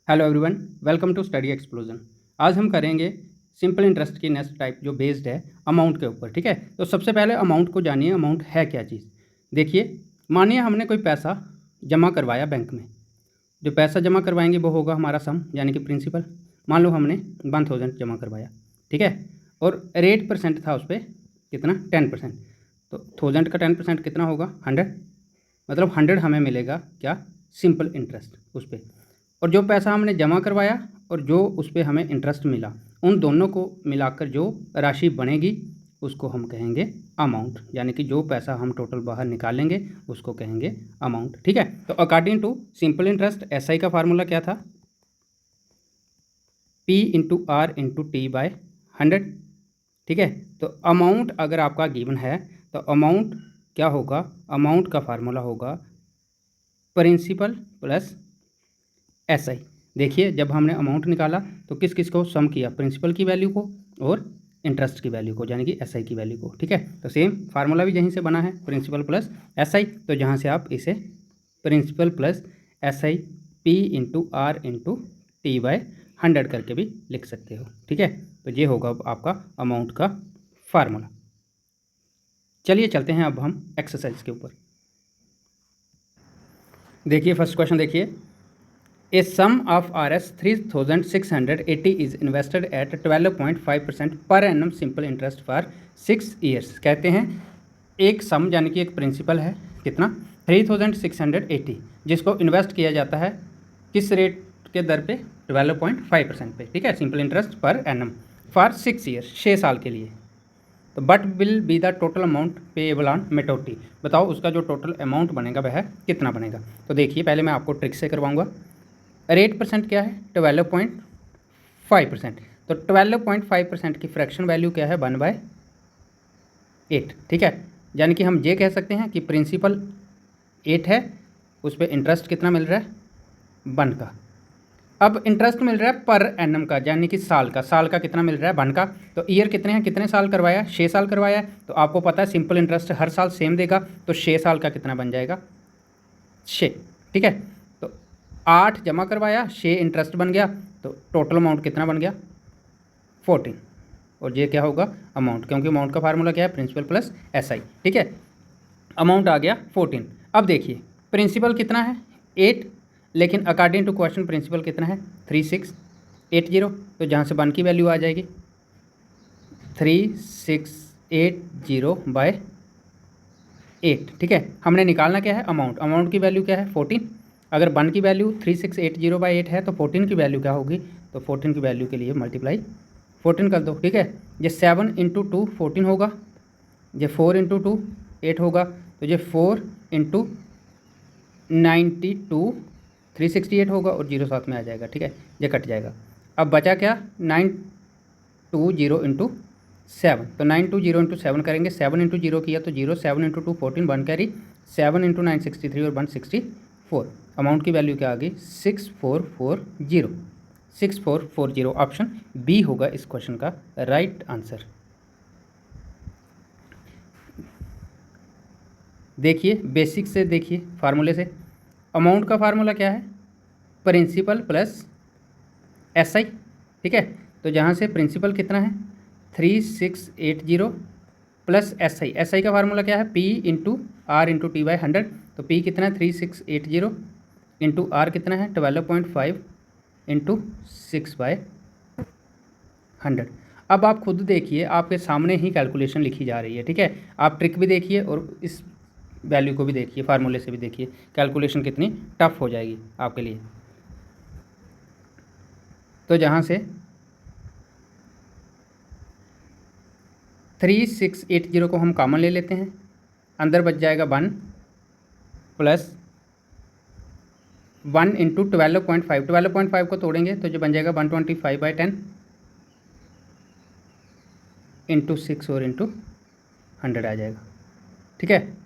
Hello everyone, welcome to study explosion. आज हम करेंगे सिंपल इंटरेस्ट की नेक्स्ट टाइप जो बेस्ड है अमाउंट के ऊपर। ठीक है, तो सबसे पहले अमाउंट को जानिए, अमाउंट है क्या चीज़। देखिए, मानिए हमने कोई पैसा जमा करवाया बैंक में। जो पैसा जमा करवाएंगे वो होगा हमारा सम, यानी कि प्रिंसिपल। मान लो हमने 1000 जमा करवाया, ठीक है, और रेट परसेंट था उस पर कितना, 10%। तो 1000 का 10% कितना होगा, 100। मतलब 100 हमें मिलेगा क्या, सिंपल इंटरेस्ट उस पर। और जो पैसा हमने जमा करवाया और जो उस पर हमें इंटरेस्ट मिला, उन दोनों को मिलाकर जो राशि बनेगी उसको हम कहेंगे अमाउंट, यानी कि जो पैसा हम टोटल बाहर निकालेंगे उसको कहेंगे अमाउंट। ठीक है, तो according to simple interest SI का फार्मूला क्या था, P into R into T by 100। ठीक है, तो अमाउंट अगर आपका गिवन है तो अमाउंट क्या होगा, अमाउंट का फार्मूला होगा प्रिंसिपल प्लस एसआई। देखिए, जब हमने अमाउंट निकाला तो किस किस को सम किया, प्रिंसिपल की वैल्यू को और इंटरेस्ट की वैल्यू को, यानी कि एसआई की वैल्यू को। ठीक है, तो सेम फार्मूला भी यहीं से बना है, प्रिंसिपल प्लस एसआई। तो जहाँ से आप इसे principal plus SI P into R into T by 100 करके भी लिख सकते हो। ठीक है, तो ये होगा आपका अमाउंट का फार्मूला। चलिए चलते हैं अब हम एक्सरसाइज के ऊपर। देखिए फर्स्ट क्वेश्चन देखिए, A sum of Rs 3680 is invested at 12.5% per annum simple interest for 6 years। कहते हैं एक सम यानी कि एक प्रिंसिपल है कितना, 3680, जिसको इन्वेस्ट किया जाता है किस रेट के दर पे, 12.5% पे। ठीक है, सिंपल इंटरेस्ट पर एनम फॉर 6 ईयर्स, 6 साल के लिए। तो but will be the total amount payable on maturity. बताओ उसका जो टोटल अमाउंट बनेगा वह कितना बनेगा। तो देखिए, पहले मैं आपको ट्रिक से करवाऊंगा। रेट परसेंट क्या है, 12.5%। तो 12.5% की फ्रैक्शन वैल्यू क्या है, 1/8। ठीक है, यानी कि हम ये कह सकते हैं कि प्रिंसिपल 8 है, उस पर इंटरेस्ट कितना मिल रहा है, 1 का। अब इंटरेस्ट मिल रहा है पर एनम का, यानी कि साल का। साल का कितना मिल रहा है, 1 का। तो ईयर कितने हैं, कितने साल करवाया, 6 साल करवाया है। तो आपको पता है सिंपल इंटरेस्ट हर साल सेम देगा, तो 6 साल का कितना बन जाएगा, 6। ठीक है, तो 8 जमा करवाया, 6 इंटरेस्ट बन गया, तो टोटल अमाउंट कितना बन गया, 14। और ये क्या होगा, अमाउंट, क्योंकि अमाउंट का फार्मूला क्या है, प्रिंसिपल प्लस एसआई। ठीक है, अमाउंट आ गया 14। अब देखिए प्रिंसिपल कितना है, 8, लेकिन अकॉर्डिंग टू क्वेश्चन प्रिंसिपल कितना है, 3680। तो जहाँ से 1 की वैल्यू आ जाएगी 3680 बाय 8। ठीक है, हमने निकालना क्या है, अमाउंट। अमाउंट की वैल्यू क्या है, 14। अगर 1 की वैल्यू 3680 बाई 8 है तो 14 की वैल्यू क्या होगी, तो 14 की वैल्यू के लिए मल्टीप्लाई 14 कर दो। ठीक है, ये 7 इंटू 2 14 होगा, ये 4 इंटू 2 8 होगा, तो ये 4 इंटू 92 368 होगा, और जीरो साथ में आ जाएगा। ठीक है, ये कट जाएगा। अब बचा क्या, 920 इंटू 7। तो 920 इंटू 7 करेंगे, 7 इंटू 0 किया तो 0, 7 इंटू 2 14, 1 कैरी, 7 इंटू 9 63 और 164। अमाउंट की वैल्यू क्या आ गई, 6440। 6440 ऑप्शन बी होगा इस क्वेश्चन का राइट आंसर। देखिए बेसिक से, देखिए फार्मूले से, अमाउंट का फार्मूला क्या है, प्रिंसिपल प्लस एसआई। ठीक है, तो जहाँ से प्रिंसिपल कितना है 3680 प्लस एसआई। एसआई का फार्मूला क्या है, P into R into T by 100। तो पी कितना है 3680 इंटू आर कितना है 12.5 इंटू 6/100। अब आप खुद देखिए, आपके सामने ही कैलकुलेशन लिखी जा रही है। ठीक है, आप ट्रिक भी देखिए और इस वैल्यू को भी देखिए, फार्मूले से भी देखिए, कैलकुलेशन कितनी टफ हो जाएगी आपके लिए। तो जहाँ से 3680 को हम कॉमन ले लेते हैं, अंदर बच जाएगा 1 प्लस 1 इंटू 12.5। 12.5 को तोड़ेंगे तो जो बन जाएगा 125/10 इंटू 6 और इंटू 100 आ जाएगा। ठीक है,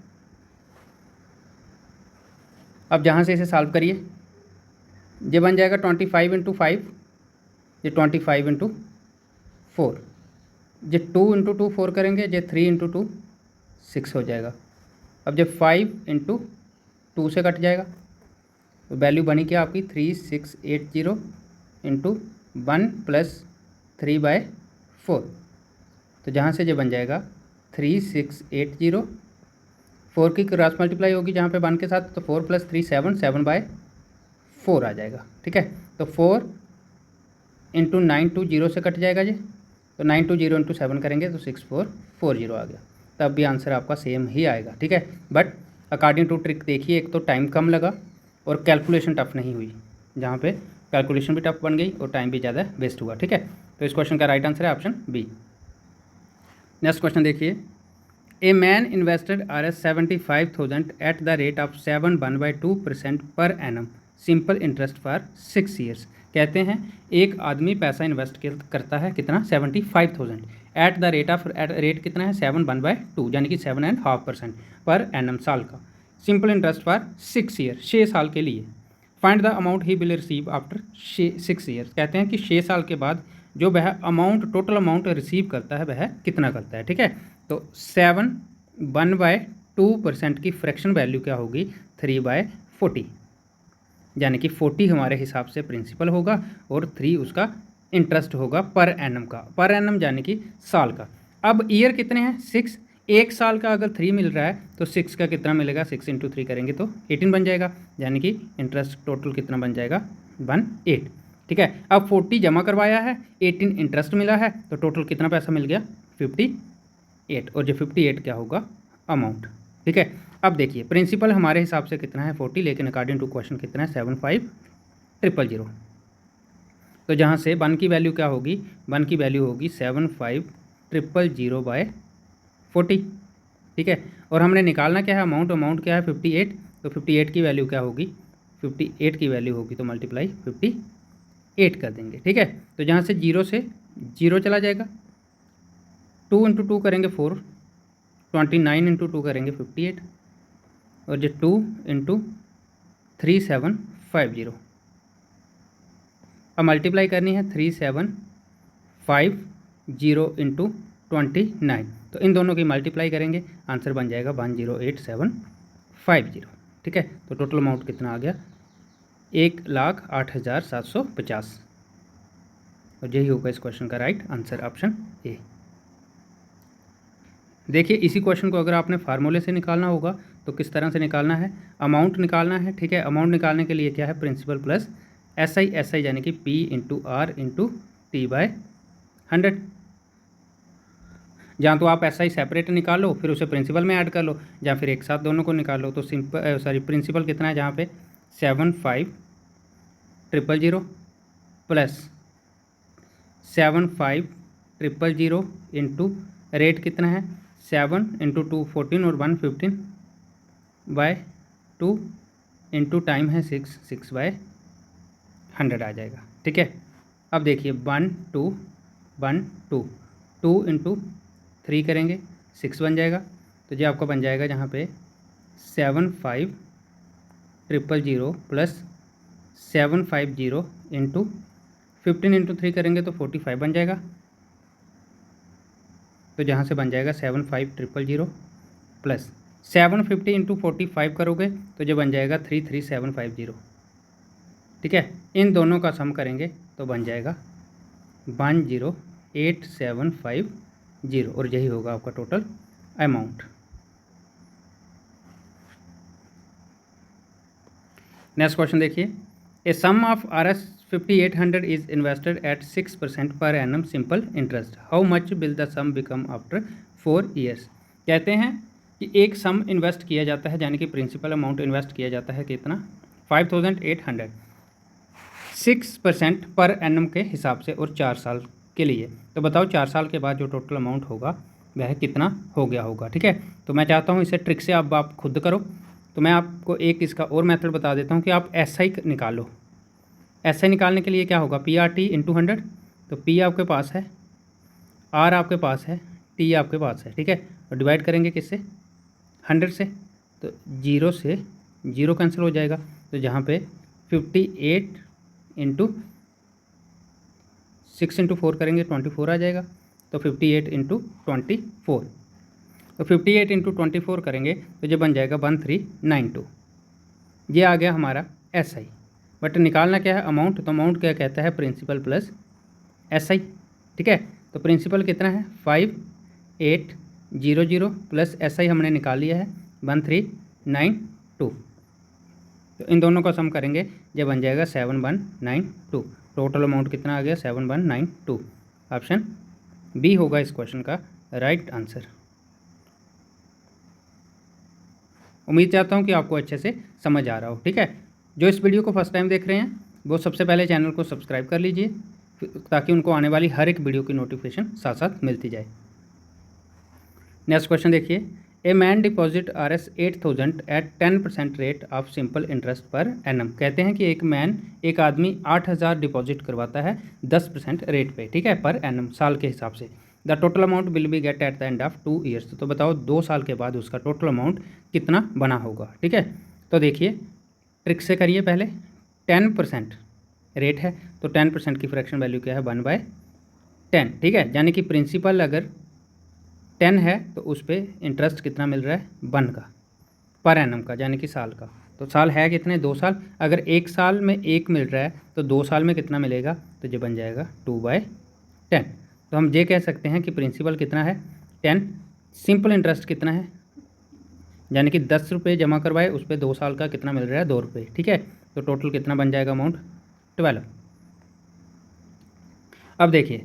अब जहाँ से इसे सॉल्व करिए, ये बन जाएगा 25 इंटू 5, ये 25 इंटू 4, ये 2 इंटू 2 4 करेंगे, ये 3 इंटू 2 6 हो जाएगा। अब जब 5 इंटू 2 से कट जाएगा, तो वैल्यू बनी क्या आपकी 3680 इंटू 1 + 3/4। तो जहाँ से जो बन जाएगा 3680, 4 की क्रॉस मल्टीप्लाई होगी जहाँ पे 1 के साथ, तो 4 + 3 7, 7/4 आ जाएगा। ठीक है, तो 4 इंटू 920 से कट जाएगा जी, तो 920 इंटू 7 करेंगे तो 6440 आ गया। तब भी आंसर आपका सेम ही आएगा। ठीक है, बट अकॉर्डिंग टू ट्रिक देखिए, एक तो टाइम कम लगा और कैलकुलेशन टफ नहीं हुई, जहाँ पे कैलकुलेशन भी टफ बन गई और टाइम भी ज़्यादा वेस्ट हुआ। ठीक है, तो इस क्वेश्चन का राइट आंसर है ऑप्शन बी। नेक्स्ट क्वेश्चन देखिए, a man invested Rs 75,000 at the rate of 7.12% पर annum simple interest for 6 years. कहते हैं एक आदमी पैसा इन्वेस्ट करता है कितना 75,000 at the rate of, rate कितना है 7/2 यानी कि 7.5% पर एनम साल का, सिंपल इंटरेस्ट फॉर 6 ईयर 6 साल के लिए। Find the amount he will receive after 6 years. कहते हैं कि 6 साल के बाद जो वह अमाउंट, टोटल अमाउंट रिसीव करता है वह कितना करता है। ठीक है, तो 7/1/2% की फ्रैक्शन वैल्यू क्या होगी 3/40, यानी कि 40 हमारे हिसाब से प्रिंसिपल होगा और 3 उसका इंटरेस्ट होगा पर एनम का, पर एनम यानी कि साल का। अब ईयर कितने हैं 6, एक साल का अगर 3 मिल रहा है तो 6 का कितना मिलेगा, 6 × 3 करेंगे तो 18 बन जाएगा, यानी कि इंटरेस्ट टोटल कितना बन जाएगा 18। ठीक है, अब 40 जमा करवाया है, 18 इंटरेस्ट मिला है, तो टोटल कितना पैसा मिल गया 58, और जो 58 क्या होगा अमाउंट। ठीक है, अब देखिए प्रिंसिपल हमारे हिसाब से कितना है 40, लेकिन अकॉर्डिंग टू क्वेश्चन कितना है 75,000। तो जहाँ से 1 की वैल्यू क्या होगी, 1 की वैल्यू होगी 75,000/40। ठीक है, और हमने निकालना क्या है अमाउंट, अमाउंट क्या है 58, तो 58 की वैल्यू क्या होगी, 58 की वैल्यू होगी तो मल्टीप्लाई 58 कर देंगे। ठीक है, तो जहाँ से 0 से 0 चला जाएगा, 2 × 2 करेंगे 4, 29 × 2 करेंगे 58, और जो 2 × 3750, अब मल्टीप्लाई करनी है 3750 × 29, तो इन दोनों की मल्टीप्लाई करेंगे, आंसर बन जाएगा 108750। ठीक है, तो टोटल अमाउंट कितना आ गया 1,08,750, और यही होगा इस क्वेश्चन का राइट आंसर ऑप्शन ए। देखिए इसी क्वेश्चन को अगर आपने फार्मूले से निकालना होगा तो किस तरह से निकालना है, अमाउंट निकालना है। ठीक है, अमाउंट निकालने के लिए क्या है प्रिंसिपल प्लस SI यानी कि P × R × T/100। जहाँ तो आप SI सेपरेट निकालो फिर उसे प्रिंसिपल में ऐड कर लो, या फिर एक साथ दोनों को निकालो, तो प्रिंसिपल कितना है जहाँ पे 75,000 प्लस 75,000 इंटू रेट कितना है 7 × 2 14 और 1 15/2 इंटू टाइम है 6/100 आ जाएगा। ठीक है, अब देखिए 1 2 1 2 2 × 3 करेंगे 6 बन जाएगा, तो ये आपका बन जाएगा जहाँ पे 75,000 प्लस 750 इंटू 15 × 3 करेंगे तो 45 बन जाएगा, तो जहाँ से बन जाएगा 75,000 प्लस 750 इंटू 45 करोगे तो जो बन जाएगा 33750। ठीक है, इन दोनों का सम करेंगे तो बन जाएगा 108,750, और यही होगा आपका टोटल अमाउंट। नेक्स्ट क्वेश्चन देखिए, a sum of Rs 5800 is invested at 6% per annum simple interest, how much will the sum become after 4 years. कहते हैं कि एक सम इन्वेस्ट किया जाता है, यानी कि प्रिंसिपल अमाउंट इन्वेस्ट किया जाता है कितना 5800, 6% पर एनम के हिसाब से और 4 साल के लिए। तो बताओ 4 साल के बाद जो टोटल अमाउंट होगा वह कितना हो गया होगा। ठीक है, तो मैं चाहता हूँ इसे ट्रिक से अब आप खुद करो, तो मैं आपको एक इसका और मेथड बता देता हूँ कि आप SI निकालो। SI निकालने के लिए क्या होगा PRT × 100, तो P आपके पास है, R आपके पास है, T आपके पास है। ठीक है, और डिवाइड करेंगे किससे 100 से, तो 0 से 0 कैंसिल हो जाएगा, तो जहाँ पे 58 × 6 × 4 करेंगे 24 आ जाएगा, तो 58 × 24, तो 58 × 24 करेंगे तो ये बन जाएगा 1392। ये आ गया हमारा SI, बट निकालना क्या है अमाउंट, तो अमाउंट क्या कहता है प्रिंसिपल प्लस SI, ठीक है। तो प्रिंसिपल कितना है 5800 प्लस SI हमने निकाल लिया है 1392, तो इन दोनों का सम करेंगे जब बन जाएगा 7192। टोटल अमाउंट कितना आ गया 7192। ऑप्शन बी होगा इस क्वेश्चन का राइट आंसर। उम्मीद चाहता हूँ कि आपको अच्छे से समझ आ रहा हो, ठीक है। जो इस वीडियो को फर्स्ट टाइम देख रहे हैं वो सबसे पहले चैनल को सब्सक्राइब कर लीजिए ताकि उनको आने वाली हर एक वीडियो की नोटिफिकेशन साथ साथ मिलती जाए। नेक्स्ट क्वेश्चन देखिए, a man deposit Rs 8000 at 10% rate of simple interest पर एनम। कहते हैं कि एक आदमी 8000 डिपॉजिट करवाता है 10% रेट पे, ठीक है, पर एनम साल के हिसाब से। The total amount will be get at the end of 2 years. तो बताओ 2 साल के बाद उसका टोटल अमाउंट कितना बना होगा, ठीक है। तो देखिए ट्रिक से करिए, पहले 10% रेट है तो 10% की फ्रैक्शन वैल्यू क्या है 1/10, ठीक है। यानी कि प्रिंसिपल अगर 10 है तो उस पर इंटरेस्ट कितना मिल रहा है 1 का पर एनम का, यानी कि साल का। तो साल है कितने 2 साल, अगर 1 साल में 1 मिल रहा है तो 2 साल में कितना मिलेगा, तो ये बन जाएगा 2/10। तो हम ये कह सकते हैं कि प्रिंसिपल कितना है 10, सिंपल इंटरेस्ट कितना है, यानी कि 10 रुपये जमा करवाए उस पर 2 साल का कितना मिल रहा है 2 रुपये, ठीक है। तो टोटल कितना बन जाएगा अमाउंट 12। अब देखिए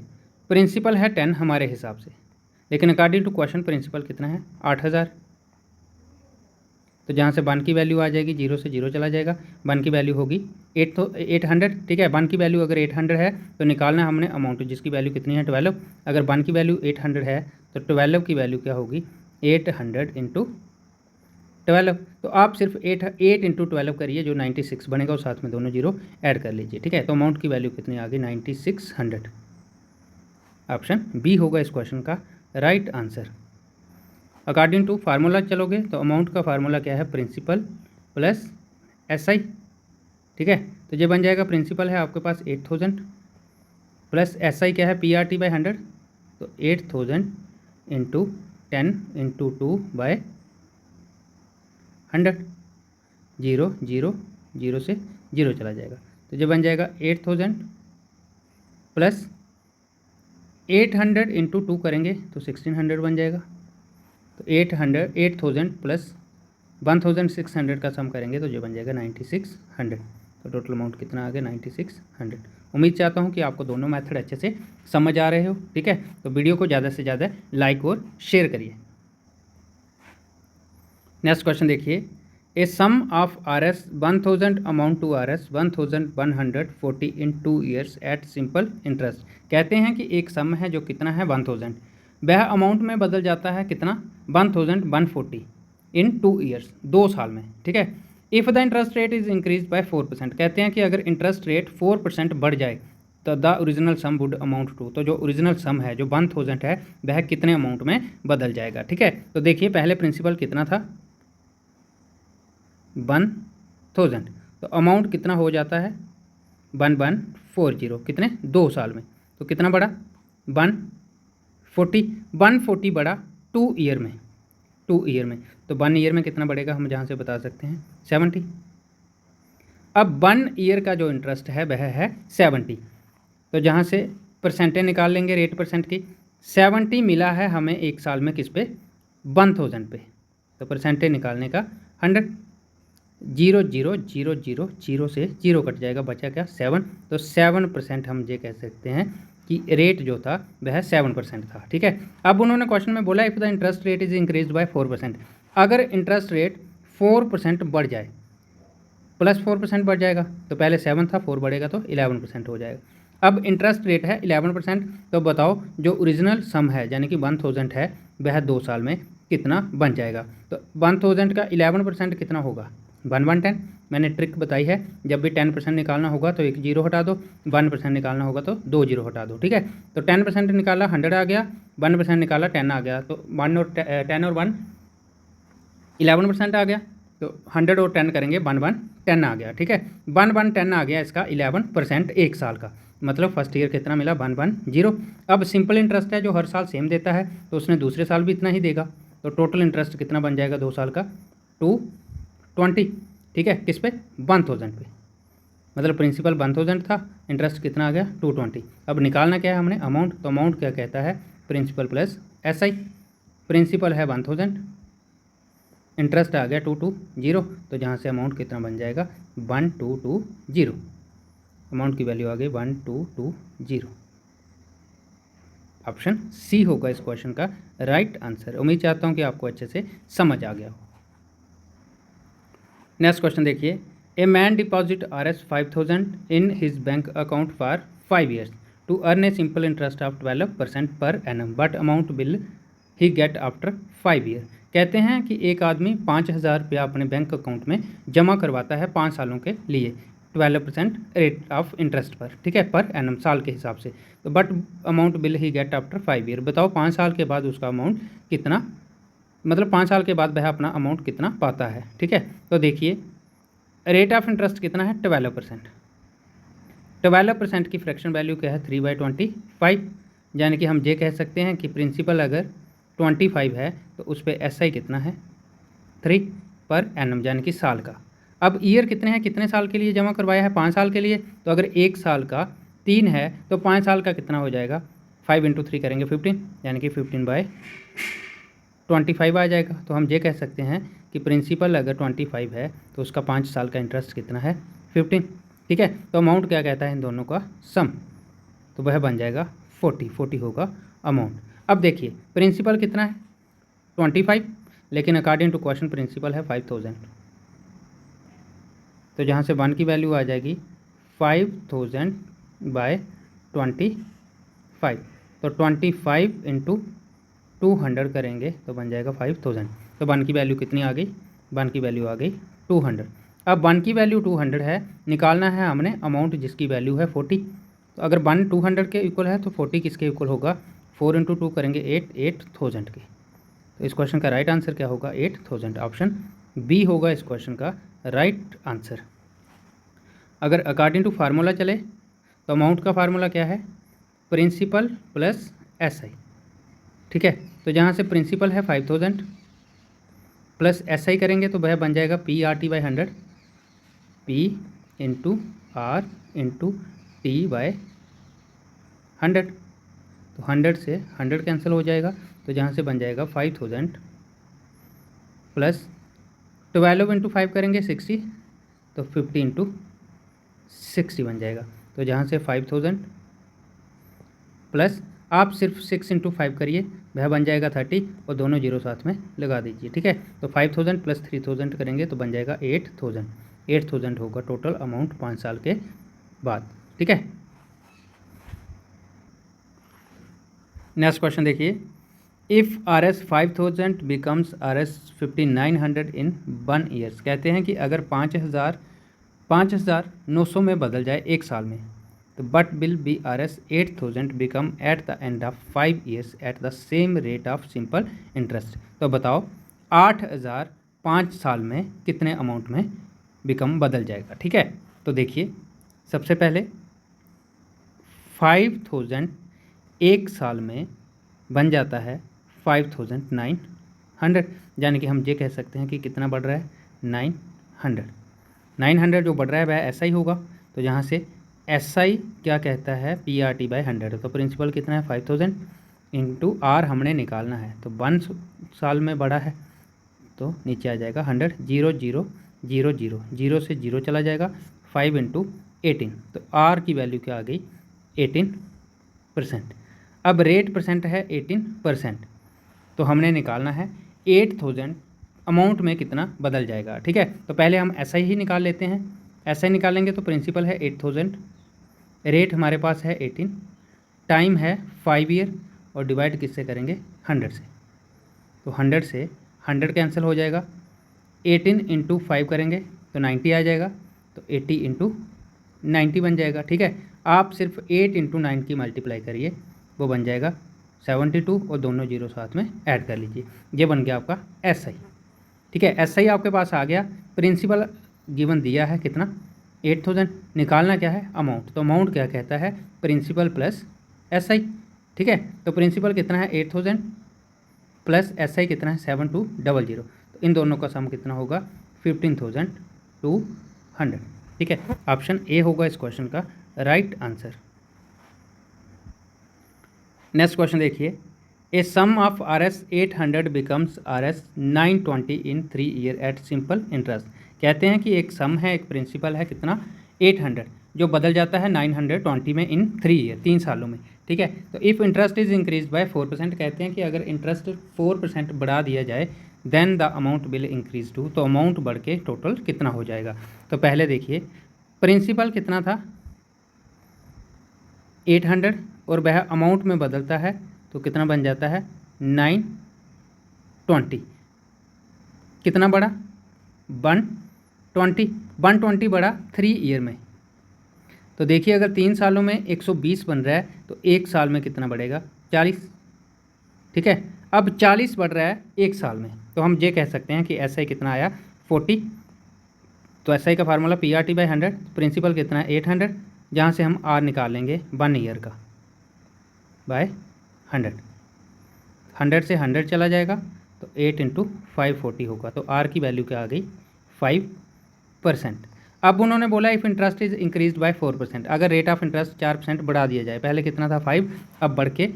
प्रिंसिपल है 10 हमारे हिसाब से, लेकिन अकॉर्डिंग टू क्वेश्चन प्रिंसिपल कितना है 8000। तो जहाँ से 1 की वैल्यू आ जाएगी 0 से 0 चला जाएगा, 1 की वैल्यू होगी 800, ठीक है। 1 की वैल्यू अगर 800 है तो निकालना हमने अमाउंट जिसकी वैल्यू कितनी है 12। अगर 1 की वैल्यू 800 है तो 12 की वैल्यू क्या होगी 800 इंटू 12। तो आप सिर्फ 8 इंटू 12 करिए, जो 96 बनेगा और साथ में दोनों जीरो ऐड कर लीजिए, ठीक है। तो अमाउंट की वैल्यू कितनी आ गई 9600। ऑप्शन बी होगा इस क्वेश्चन का right answer. According to formula चलोगे तो अमाउंट का फार्मूला क्या है प्रिंसिपल प्लस SI, ठीक है। तो ये बन जाएगा प्रिंसिपल है आपके पास 8000 प्लस SI क्या है PRT/100, तो 8000 इंटू 10 इंटू 2/100, 0 0 0 से 0 चला जाएगा। तो ये बन जाएगा 8000 प्लस 800 इंटू 2 करेंगे तो 1600 बन जाएगा। तो 8000 प्लस 1600 का सम करेंगे तो ये बन जाएगा 9600। तो टोटल अमाउंट कितना आ गया 9600। उम्मीद चाहता हूँ कि आपको दोनों मेथड अच्छे से समझ आ रहे हो, ठीक है। तो वीडियो को ज़्यादा से ज़्यादा लाइक और शेयर करिए। नेक्स्ट क्वेश्चन देखिए, a sum of Rs 1000 amount to Rs 1140 in 2 years at simple interest. कहते हैं कि एक सम है जो कितना है 1000, वह अमाउंट में बदल जाता है कितना 1140 इन 2 ईयर्स, 2 साल में, ठीक है। If the interest rate is increase by 4%, कहते हैं कि अगर इंटरेस्ट रेट 4% बढ़ जाए तो the original sum would amount to, तो जो ओरिजिनल सम है जो 1000 है वह कितने अमाउंट में बदल जाएगा, ठीक है। तो देखिए पहले प्रिंसिपल कितना था 1000, तो अमाउंट कितना हो जाता है 1140, कितने 2 साल में, तो कितना बढ़ा 140 बढ़ा 2 ईयर में, 2 ईयर में, तो 1 ईयर में कितना बढ़ेगा हम जहाँ से बता सकते हैं 70। अब 1 ईयर का जो इंटरेस्ट है वह है 70, तो जहाँ से परसेंटेज निकाल लेंगे रेट परसेंट की, 70 मिला है हमें एक साल में किस पे 1000 पे, तो परसेंटेज निकालने का 100, 0 0 0 0 0 से 0 कट जाएगा, बचा क्या 7, तो 7% हम ये कह सकते हैं कि रेट जो था वह 7% था, ठीक है। अब उन्होंने क्वेश्चन में बोला if the interest rate is increase by 4%, अगर इंटरेस्ट रेट 4% बढ़ जाए, प्लस 4% बढ़ जाएगा, तो पहले 7 था 4 बढ़ेगा तो 11% हो जाएगा। अब इंटरेस्ट रेट है 11%, तो बताओ जो ओरिजिनल सम है यानी कि 1000 है वह 2 साल में कितना बन जाएगा। तो 1000 का 11% कितना होगा 1/10। मैंने ट्रिक बताई है, जब भी 10% निकालना होगा तो एक 0 हटा दो, 1% निकालना होगा तो 2 0 हटा दो, ठीक है। तो 10% निकाला 100 आ गया, 1% निकाला 10 आ गया, तो 10 और 1 11% आ गया, तो 100 और 10 करेंगे 1/10 आ गया, ठीक है। 1/10 आ गया इसका 11% एक साल का, मतलब फर्स्ट ईयर कितना मिला 1/0। अब सिंपल इंटरेस्ट है जो हर साल सेम देता है, तो उसने दूसरे साल भी इतना ही देगा, तो टोटल इंटरेस्ट कितना बन जाएगा 2 साल का 220। ठीक है, किस पे, 1000 पे, मतलब प्रिंसिपल 1000 था, इंटरेस्ट कितना आ गया 220। अब निकालना क्या है हमने, अमाउंट, तो अमाउंट क्या कहता है, प्रिंसिपल प्लस SI। प्रिंसिपल है 1000, इंटरेस्ट आ गया 220, तो जहाँ से अमाउंट कितना बन जाएगा 1220, अमाउंट की वैल्यू आ गई 1220। ऑप्शन सी होगा इस क्वेश्चन का राइट आंसर। उम्मीद चाहता हूँ कि आपको अच्छे से समझ आ गया हो। नेक्स्ट क्वेश्चन देखिए, a man deposit Rs 5000 in his bank account for 5 years to earn a simple interest of 12% पर annum but amount will he get after 5 year। कहते हैं कि एक आदमी 5000 रुपया अपने बैंक अकाउंट में जमा करवाता है 5 सालों के लिए 12% रेट ऑफ इंटरेस्ट पर, ठीक है, पर एनम, साल के हिसाब से। तो but amount will he get after 5 year, बताओ 5 साल के बाद उसका अमाउंट कितना, मतलब 5 साल के बाद वह अपना अमाउंट कितना पाता है, ठीक है। तो देखिए रेट ऑफ इंटरेस्ट कितना है 12%, 12% की फ्रैक्शन वैल्यू क्या है 3/25, यानी कि हम ये कह सकते हैं कि प्रिंसिपल अगर 25 है तो उस पर SI कितना है 3 पर एनम, यानी कि साल का। अब ईयर कितने हैं, कितने साल के लिए जमा करवाया है 5 साल के लिए, तो अगर 1 साल का 3 है तो 5 साल का कितना हो जाएगा, 5 × 3 करेंगे 15, यानी कि 15/25 आ जाएगा। तो हम ये कह सकते हैं कि प्रिंसिपल अगर 25 है तो उसका 5 साल का इंटरेस्ट कितना है 15, ठीक है। तो अमाउंट क्या कहता है इन दोनों का सम, तो वह बन जाएगा 40 होगा अमाउंट। अब देखिए प्रिंसिपल कितना है 25, लेकिन अकॉर्डिंग टू क्वेश्चन प्रिंसिपल है 5000, तो जहाँ से 1 की वैल्यू आ जाएगी 5000/25, तो 25 × 200 करेंगे तो बन जाएगा 5000। तो 1 की वैल्यू कितनी आ गई, 1 की वैल्यू आ गई 200। अब 1 की वैल्यू 200 है, निकालना है हमने अमाउंट जिसकी वैल्यू है 40। तो अगर 1 200 के इक्वल है तो 40 किसके इक्वल होगा, 4 × 2 करेंगे 8000 के। तो इस क्वेश्चन का राइट आंसर क्या होगा 8000, ऑप्शन बी होगा इस क्वेश्चन का राइट आंसर। अगर अकॉर्डिंग टू फार्मूला चले तो अमाउंट का फार्मूला क्या है, प्रिंसिपल प्लस SI, ठीक है। तो जहाँ से प्रिंसिपल है 5000 प्लस SI करेंगे तो वह बन जाएगा PRT/100, P × R × T/100। तो 100 से 100 कैंसिल हो जाएगा, तो जहाँ से बन जाएगा 5000 प्लस 12 × 5 करेंगे 60, तो 50 × 60 बन जाएगा। तो जहाँ से 5000 प्लस आप सिर्फ 6 × 5 करिए, वह बन जाएगा 30, और दोनों जीरो साथ में लगा दीजिए, ठीक है। तो 5000 प्लस 3000 करेंगे तो बन जाएगा 8000 होगा टोटल अमाउंट 5 साल के बाद, ठीक है। नेक्स्ट क्वेश्चन देखिए, if Rs 5000 becomes Rs 5900 in 1 years. कहते हैं कि अगर 5900 में बदल जाए 1 साल में, तो but will be Rs 8000 become eight the end of 5 years at the same rate of simple interest. तो बताओ 8000 5 साल में कितने अमाउंट में बिकम बदल जाएगा, ठीक है। तो देखिए सबसे पहले 5000 1 साल में बन जाता है 5900, यानी कि हम ये कह सकते हैं कि कितना बढ़ रहा है 900 जो बढ़ रहा है वह SI होगा। तो जहाँ से SI क्या कहता है PRT/100, तो प्रिंसिपल कितना है 5000 × R हमने निकालना है, तो 1 साल में बढ़ा है तो नीचे आ जाएगा 100, 0 0 0 0 0 से 0 चला जाएगा, 5 × 18, तो R की वैल्यू क्या आ गई 18%। अब रेट परसेंट है 18%, तो हमने निकालना है 8000 अमाउंट में कितना बदल जाएगा, ठीक है। तो पहले हम SI ही निकाल लेते हैं, SI निकालेंगे तो प्रिंसिपल है 8000, रेट हमारे पास है 18, टाइम है 5 ईयर, और डिवाइड किससे करेंगे 100 से, तो 100 से 100 कैंसिल हो जाएगा, 18 × 5 करेंगे तो 90 आ जाएगा, तो 80 × 90 बन जाएगा, ठीक है। आप सिर्फ 8 × 9 की मल्टीप्लाई करिए, वो बन जाएगा 72, और दोनों जीरो साथ में ऐड कर लीजिए, ये बन गया आपका SI, ठीक है। SI आपके पास आ गया, प्रिंसिपल गिवन दिया है कितना 8000, निकालना क्या है अमाउंट, तो अमाउंट क्या कहता है प्रिंसिपल प्लस SI, ठीक है। तो प्रिंसिपल कितना है 8000 प्लस SI कितना है 7200, तो इन दोनों का सम कितना होगा 15000 200। ठीक है, ऑप्शन ए होगा इस क्वेश्चन का राइट आंसर। नेक्स्ट क्वेश्चन देखिए, a sum of Rs 800 becomes Rs 920 in 3 year at simple interest. कहते हैं कि एक सम है, एक प्रिंसिपल है कितना 800, जो बदल जाता है 920 में इन 3 ईयर, 3 सालों में। ठीक है, तो if interest is increase by 4%, कहते हैं कि अगर इंटरेस्ट 4% बढ़ा दिया जाए then the amount will increase to, तो अमाउंट बढ़ के टोटल कितना हो जाएगा। तो पहले देखिए प्रिंसिपल कितना था 800 और वह अमाउंट में बदलता है तो कितना बन जाता है 920। कितना बढ़ा 120 बढ़ा 3 ईयर में। तो देखिए अगर 3 सालों में 120 बन रहा है तो 1 साल में कितना बढ़ेगा 40। ठीक है, अब 40 बढ़ रहा है 1 साल में, तो हम ये कह सकते हैं कि SI कितना आया 40। तो SI का फार्मूला PRT/100, प्रिंसिपल कितना है 800, जहाँ से हम R निकाल लेंगे 1 ईयर का बाय 100 से 100 चला जाएगा तो 8 × 540 होगा। तो R की वैल्यू क्या आ गई 5%। अब उन्होंने बोला if interest is increase by 4%, अगर रेट ऑफ इंटरेस्ट 4% बढ़ा दिया जाए, पहले कितना था 5, अब बढ़ के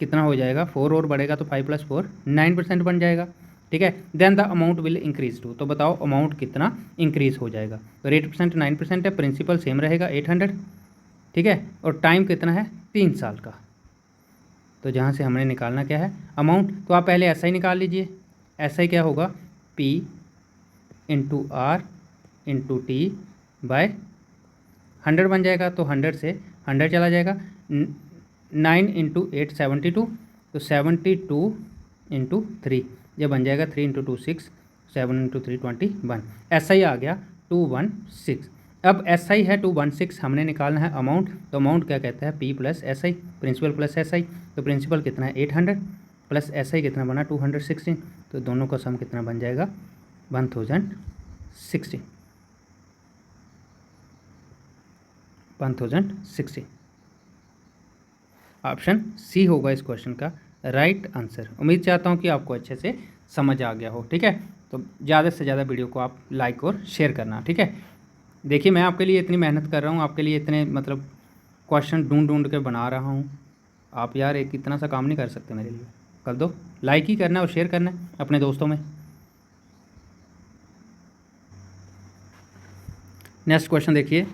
कितना हो जाएगा 4 और बढ़ेगा तो 5 + 4 9% बन जाएगा। ठीक है, then the amount will increase to, तो बताओ अमाउंट कितना इंक्रीज हो जाएगा। तो रेट परसेंट 9% है, प्रिंसिपल सेम रहेगा 800। ठीक है, और टाइम कितना है 3 साल का। तो जहाँ से हमने निकालना क्या है अमाउंट, तो आप पहले SI निकाल लीजिए। SI क्या होगा P × R × T/100 बन जाएगा। तो 100 से 100 चला जाएगा, 9 × 8 72, तो 72 × 3 ये बन जाएगा 3 × 2 6, 7 × 3 21। SI आ गया 216। अब SI है 216, हमने निकालना है अमाउंट, तो अमाउंट क्या कहता है P + SI, प्रिंसिपल + SI। तो प्रिंसिपल कितना है 800 प्लस SI कितना बना 216, तो दोनों का सम कितना बन जाएगा 1060। ऑप्शन सी होगा इस क्वेश्चन का राइट आंसर। उम्मीद चाहता हूँ कि आपको अच्छे से समझ आ गया हो। ठीक है, तो ज़्यादा से ज़्यादा वीडियो को आप लाइक और शेयर करना। ठीक है, देखिए मैं आपके लिए इतनी मेहनत कर रहा हूँ, आपके लिए इतने मतलब क्वेश्चन ढूंढ के बना रहा हूँ, आप यार एक इतना सा काम नहीं कर सकते मेरे लिए। कर दो, लाइक ही करना है और शेयर करना है अपने दोस्तों में। नेक्स्ट क्वेश्चन देखिए,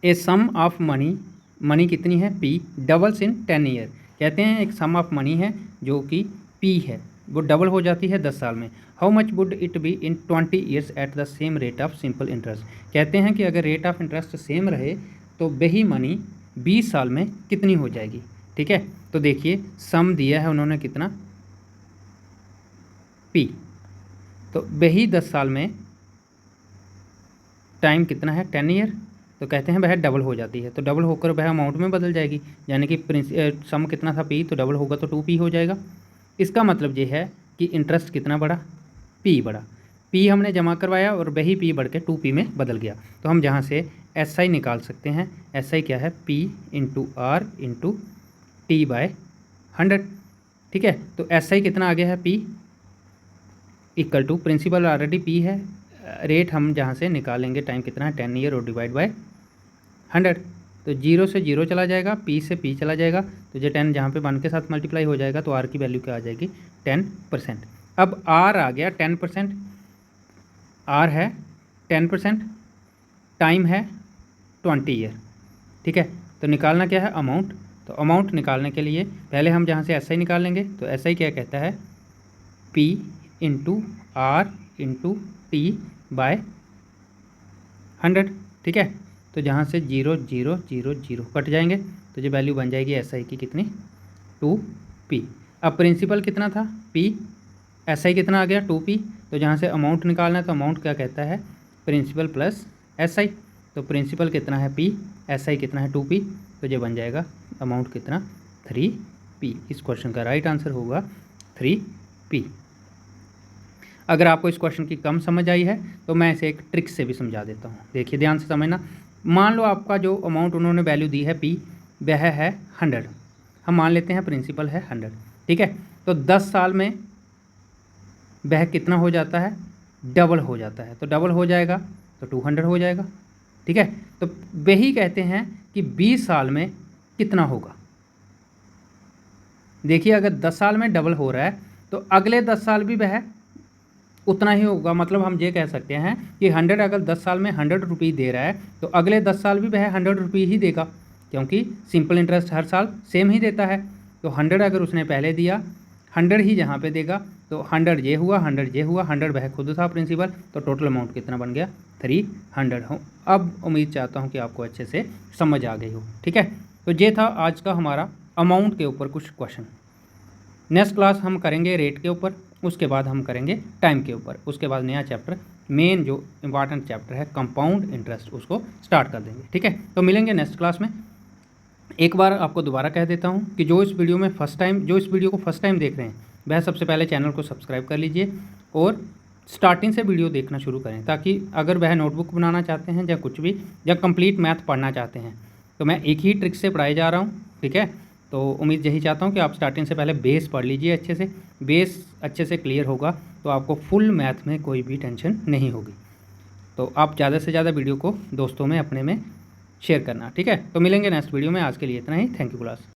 ए सम ऑफ मनी कितनी है P डबल्स इन 10 ईयर। कहते हैं एक सम ऑफ मनी है जो कि P है, वो डबल हो जाती है 10 साल में। How much would it be in 20 years at the same rate of simple interest. कहते हैं कि अगर रेट ऑफ इंटरेस्ट सेम रहे तो वही मनी 20 साल में कितनी हो जाएगी। ठीक है, तो देखिए सम दिया है उन्होंने कितना P, तो वही 10 साल में टाइम कितना है 10 ईयर, तो कहते हैं वह डबल हो जाती है। तो डबल होकर वह अमाउंट में बदल जाएगी, यानी कि सम कितना था P, तो डबल होगा तो 2P हो जाएगा। इसका मतलब ये है कि इंटरेस्ट कितना बढ़ा P बढ़ा, P हमने जमा करवाया और वही P बढ़ के 2P में बदल गया। तो हम जहाँ से SI निकाल सकते हैं, SI क्या है P × R × T/100। ठीक है, तो SI कितना आ गया है P = प्रिंसिपल ऑलरेडी P है, रेट हम जहाँ से निकालेंगे टाइम कितना है 10 ईयर और डिवाइड बाय 100, तो 0 से 0 चला जाएगा, P से P चला जाएगा, तो ये 10 जहाँ पे 1 के साथ मल्टीप्लाई हो जाएगा, तो R की वैल्यू क्या आ जाएगी 10%। अब R आ गया 10%, R है 10%, टाइम है 20 ईयर। ठीक है, तो निकालना क्या है अमाउंट, तो अमाउंट निकालने के लिए पहले हम जहाँ से SI निकाल लेंगे, तो SI क्या कहता है P × R × T/100। ठीक है, तो जहाँ से 0 0 0 0 कट जाएंगे, तो ये वैल्यू बन जाएगी SI की कितनी 2P। अब प्रिंसिपल कितना था P, SI कितना आ गया 2P, तो जहाँ से अमाउंट निकालना है तो अमाउंट क्या कहता है प्रिंसिपल + SI। तो प्रिंसिपल कितना है P, SI कितना है 2P, तो ये बन जाएगा अमाउंट कितना 3P। इस क्वेश्चन का राइट आंसर होगा 3P। अगर आपको इस क्वेश्चन की कम समझ आई है तो मैं इसे एक ट्रिक से भी समझा देता हूँ। देखिए ध्यान से समझना। मान लो आपका जो अमाउंट उन्होंने वैल्यू दी है P वह है 100, हम मान लेते हैं प्रिंसिपल है 100। ठीक है, तो 10 साल में वह कितना हो जाता है डबल हो जाता है, तो डबल हो जाएगा तो 200 हो जाएगा। ठीक है, तो वही कहते हैं कि 20 साल में कितना होगा। देखिए अगर 10 साल में डबल हो रहा है तो अगले 10 साल भी वह उतना ही होगा। मतलब हम ये कह सकते हैं कि 100 अगर 10 साल में 100 रुपये दे रहा है तो अगले 10 साल भी वह 100 रुपये ही देगा, क्योंकि सिंपल इंटरेस्ट हर साल सेम ही देता है। तो 100 अगर उसने पहले दिया, 100 ही जहाँ पे देगा, तो 100 ये हुआ, 100 ये हुआ, 100 वह खुद था प्रिंसिपल, तो टोटल अमाउंट कितना बन गया, 300 हो। अब उम्मीद चाहता हूँ कि आपको अच्छे से समझ आ गई हो। ठीक है, तो ये था आज का हमारा अमाउंट के ऊपर कुछ क्वेश्चन। नेक्स्ट क्लास हम करेंगे रेट के ऊपर, उसके बाद हम करेंगे टाइम के ऊपर, उसके बाद नया चैप्टर, मेन जो इम्पॉर्टेंट चैप्टर है कंपाउंड इंटरेस्ट, उसको स्टार्ट कर देंगे। ठीक है, तो मिलेंगे नेक्स्ट क्लास में। एक बार आपको दोबारा कह देता हूँ कि जो इस वीडियो को फर्स्ट टाइम देख रहे हैं वह सबसे पहले चैनल को सब्सक्राइब कर लीजिए और स्टार्टिंग से वीडियो देखना शुरू करें, ताकि अगर वह नोटबुक बनाना चाहते हैं या कुछ भी, या कंप्लीट मैथ पढ़ना चाहते हैं, तो मैं एक ही ट्रिक से पढ़ाई जा रहा हूँ। ठीक है, तो उम्मीद यही चाहता हूँ कि आप स्टार्टिंग से पहले बेस पढ़ लीजिए अच्छे से। बेस अच्छे से क्लियर होगा तो आपको फुल मैथ में कोई भी टेंशन नहीं होगी। तो आप ज़्यादा से ज़्यादा वीडियो को दोस्तों में अपने में शेयर करना। ठीक है, तो मिलेंगे नेक्स्ट वीडियो में। आज के लिए इतना ही। Thank you class.